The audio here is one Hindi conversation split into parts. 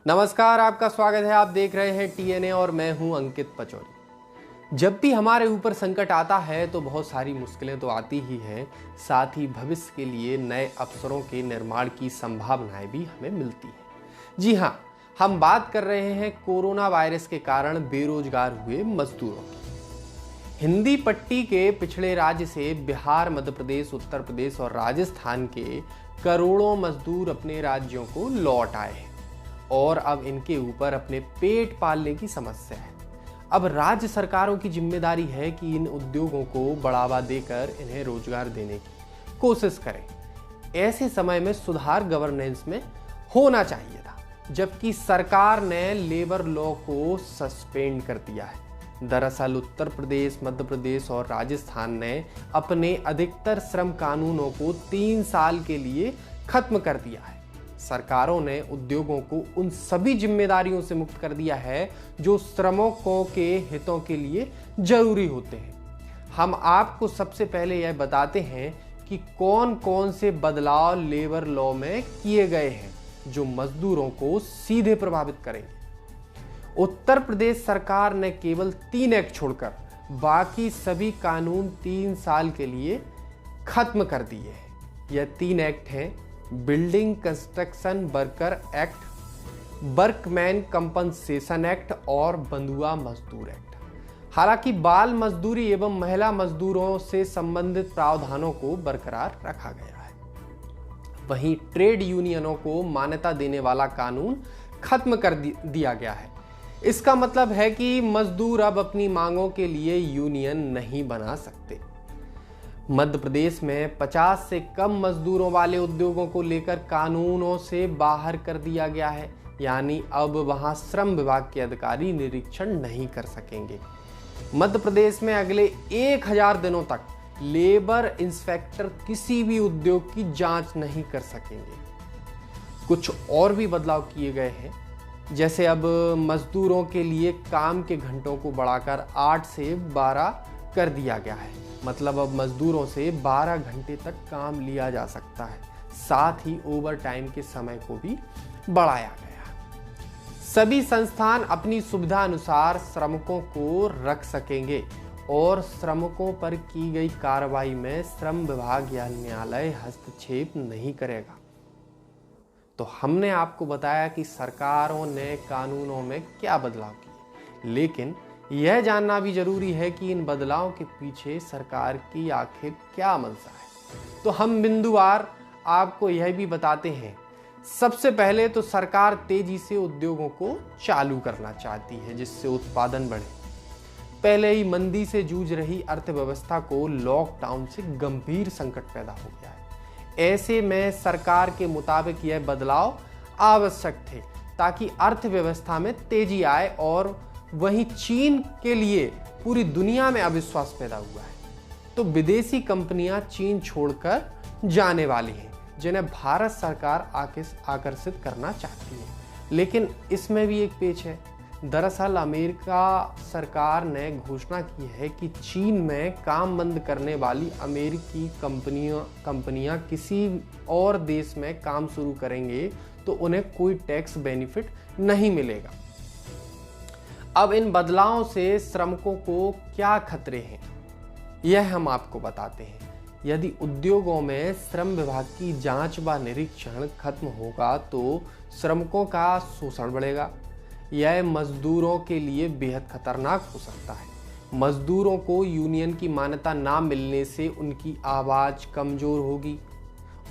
नमस्कार, आपका स्वागत है। आप देख रहे हैं टीएनए और मैं हूं अंकित पचौरी। जब भी हमारे ऊपर संकट आता है तो बहुत सारी मुश्किलें तो आती ही हैं, साथ ही भविष्य के लिए नए अवसरों के निर्माण की संभावनाएं भी हमें मिलती हैं। जी हाँ, हम बात कर रहे हैं कोरोना वायरस के कारण बेरोजगार हुए मजदूरों की। हिंदी पट्टी के पिछड़े राज्य से बिहार, मध्य प्रदेश, उत्तर प्रदेश और राजस्थान के करोड़ों मजदूर अपने राज्यों को लौट आए हैं और अब इनके ऊपर अपने पेट पालने की समस्या है। अब राज्य सरकारों की जिम्मेदारी है कि इन उद्योगों को बढ़ावा देकर इन्हें रोजगार देने की कोशिश करें। ऐसे समय में सुधार गवर्नेंस में होना चाहिए था, जबकि सरकार ने लेबर लॉ को सस्पेंड कर दिया है। दरअसल उत्तर प्रदेश, मध्य प्रदेश और राजस्थान ने अपने अधिकतर श्रम कानूनों को 3 साल के लिए खत्म कर दिया है। सरकारों ने उद्योगों को उन सभी जिम्मेदारियों से मुक्त कर दिया है जो श्रमिकों के हितों के लिए जरूरी होते हैं। हम आपको सबसे पहले यह बताते हैं कि कौन कौन से बदलाव लेबर लॉ में किए गए हैं जो मजदूरों को सीधे प्रभावित करेंगे। उत्तर प्रदेश सरकार ने केवल 3 एक्ट छोड़कर बाकी सभी कानून 3 साल के लिए खत्म कर दिए हैं। यह 3 एक्ट हैं: building construction worker act, workman compensation act और बंधुआ मजदूर एक्ट। हालांकि बाल मजदूरी एवं महिला मजदूरों से संबंधित प्रावधानों को बरकरार रखा गया है। वहीं ट्रेड यूनियनों को मान्यता देने वाला कानून खत्म कर दिया गया है। इसका मतलब है कि मजदूर अब अपनी मांगों के लिए यूनियन नहीं बना सकते। मध्य प्रदेश में 50 से कम मजदूरों वाले उद्योगों को लेकर कानूनों से बाहर कर दिया गया है, यानी अब वहां श्रम विभाग के अधिकारी निरीक्षण नहीं कर सकेंगे। मध्य प्रदेश में अगले 1000 दिनों तक लेबर इंस्पेक्टर किसी भी उद्योग की जांच नहीं कर सकेंगे। कुछ और भी बदलाव किए गए हैं, जैसे अब मजदूरों के लिए काम के घंटों को बढ़ाकर 8 से 12 कर दिया गया है। मतलब अब मजदूरों से 12 घंटे तक काम लिया जा सकता है। साथ ही ओवर टाइम के समय को भी बढ़ाया गया। सभी संस्थान अपनी सुविधा अनुसार श्रमिकों को रख सकेंगे और श्रमिकों पर की गई कार्रवाई में श्रम विभाग या न्यायालय हस्तक्षेप नहीं करेगा। तो हमने आपको बताया कि सरकारों ने कानूनों में क्या बदलाव किए, लेकिन यह जानना भी जरूरी है कि इन बदलावों के पीछे सरकार की आखिर क्या मंशा है। तो हम बिंदुवार आपको यह भी बताते हैं। सबसे पहले तो सरकार तेजी से उद्योगों को चालू करना चाहती है, जिससे उत्पादन बढ़े। पहले ही मंदी से जूझ रही अर्थव्यवस्था को लॉकडाउन से गंभीर संकट पैदा हो गया है। ऐसे में सरकार के मुताबिक यह बदलाव आवश्यक थे ताकि अर्थव्यवस्था में तेजी आए, और वहीं चीन के लिए पूरी दुनिया में अविश्वास पैदा हुआ है। तो विदेशी कंपनियां चीन छोड़कर जाने वाली हैं, जिन्हें भारत सरकार आकर्षित करना चाहती है। लेकिन इसमें भी एक पेच है। दरअसल अमेरिका सरकार ने घोषणा की है कि चीन में काम बंद करने वाली अमेरिकी कंपनियां किसी और देश में काम शुरू करेंगे तो उन्हें कोई टैक्स बेनिफिट नहीं मिलेगा। अब इन बदलावों से श्रमिकों को क्या खतरे हैं, यह हम आपको बताते हैं। यदि उद्योगों में श्रम विभाग की जांच व निरीक्षण खत्म होगा तो श्रमिकों का शोषण बढ़ेगा। यह मजदूरों के लिए बेहद खतरनाक हो सकता है। मजदूरों को यूनियन की मान्यता ना मिलने से उनकी आवाज कमजोर होगी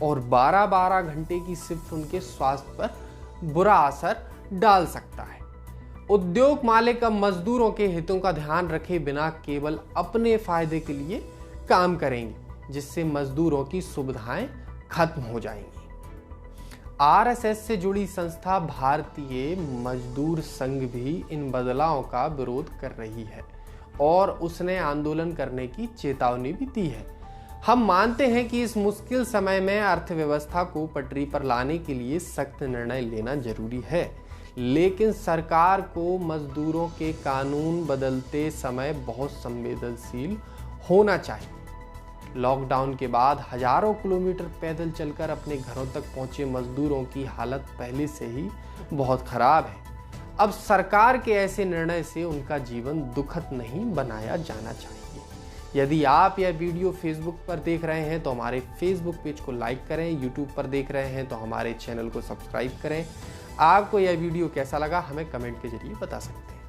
और 12-12 घंटे की शिफ्ट उनके स्वास्थ्य पर बुरा असर डाल सकता है। उद्योग मालिक अब मजदूरों के हितों का ध्यान रखे बिना केवल अपने फायदे के लिए काम करेंगे, जिससे मजदूरों की सुविधाएं खत्म हो जाएंगी। आरएसएस से जुड़ी संस्था भारतीय मजदूर संघ भी इन बदलावों का विरोध कर रही है और उसने आंदोलन करने की चेतावनी भी दी है। हम मानते हैं कि इस मुश्किल समय में अर्थव्यवस्था को पटरी पर लाने के लिए सख्त निर्णय लेना जरूरी है, लेकिन सरकार को मजदूरों के कानून बदलते समय बहुत संवेदनशील होना चाहिए। लॉकडाउन के बाद हजारों किलोमीटर पैदल चलकर अपने घरों तक पहुंचे मजदूरों की हालत पहले से ही बहुत खराब है। अब सरकार के ऐसे निर्णय से उनका जीवन दुखद नहीं बनाया जाना चाहिए। यदि आप यह वीडियो फेसबुक पर देख रहे हैं तो हमारे फेसबुक पेज को लाइक करें, यूट्यूब पर देख रहे हैं तो हमारे चैनल को सब्सक्राइब करें। आपको यह वीडियो कैसा लगा हमें कमेंट के जरिए बता सकते हैं।